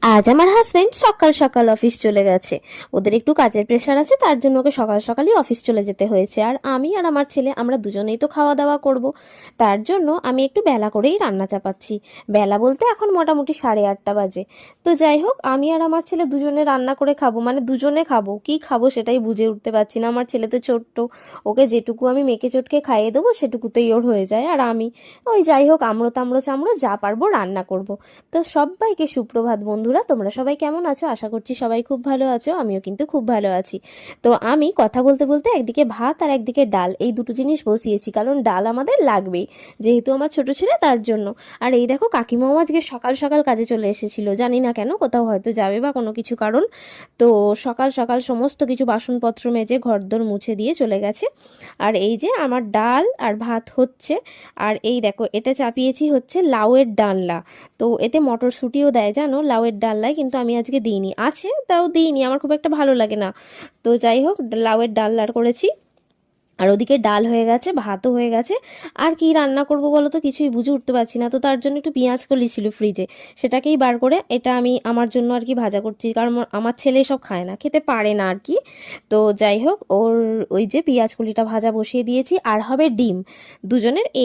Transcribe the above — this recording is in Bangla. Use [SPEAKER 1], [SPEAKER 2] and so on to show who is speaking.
[SPEAKER 1] আজ আমার হাজবেন্ড সকাল সকাল অফিস চলে গেছে। ওদের একটু কাজের প্রেশার আছে, তার জন্য ওকে সকাল সকালই অফিস চলে যেতে হয়েছে। আর আমি আর আমার ছেলে আমরা দুজনেই তো খাওয়া দাওয়া করব। তার জন্য আমি একটু বেলা করেই রান্না চাপাচ্ছি। বেলা বলতে এখন মোটামুটি 8:30 বাজে। তো যাই হোক, আমি আর আমার ছেলে দুজনে রান্না করে খাবো, মানে দুজনে খাবো, কি খাবো সেটাই বুঝে উঠতে পারছি না। আমার ছেলে তো ছোট্ট, ওকে যেটুকু আমি মেখে চটকে খাইয়ে দেবো সেটুকুতেই ওর হয়ে যায়। আর আমি ওই যাই হোক আমড়ো তামড়ো চামড়ো যা পারবো রান্না করব। তো সবাইকে সুপ্রভাত বন্ধুরা, তোমরা সবাই কেমন আছো? আশা করছি সবাই খুব ভালো আছো, আমিও কিন্তু খুব ভালো আছি। তো আমি কথা বলতে বলতে একদিকে ভাত আর একদিকে ডাল, এই দুটো জিনিস বসিয়েছি, কারণ ডাল আমাদের লাগবেই, যেহেতু আমার ছোট ছেলে তার জন্য। আর এই দেখো কাকিমাও আজকে সকাল সকাল কাজে চলে এসেছিল, জানি না কেন, কোথাও হয়তো যাবে বা কোনো কিছু কারণ। তো সকাল সকাল সমস্ত কিছু বাসনপত্র মেজে ঘরদোর মুছে দিয়ে চলে গেছে। আর এই যে আমার ডাল আর ভাত হচ্ছে। আর এই দেখো এটা চাপিয়েছি হচ্ছে লাউয়ের ডালনা। তো এতে মটরশুঁটিও দেয় জানো, লাউয়ের ডালনায়, কিন্তু আমি আজকে দিইনি, আছে তাও দিইনি, আমার খুব একটা ভালো লাগে না। তো যাই হোক লাউয়ের ডালনার করেছি। আর ওদিকে ডাল হয়ে গেছে, ভাতও হয়ে গেছে। আর কি রান্না করব বলো তো, কিছুই বুঝে উঠতে পারছি না। তো তার জন্য একটু পেঁয়াজ কলি ছিল ফ্রিজে, সেটাকেই বার করে এটা আমি আমার জন্য আর কি ভাজা করছি, কারণ আমার ছেলে সব খায় না, খেতে পারে না আর কি। তো যাই হোক ওর ওই যে পেঁয়াজ কলিটা ভাজা বসিয়ে দিয়েছি, আর হবে ডিম। দুজনের এই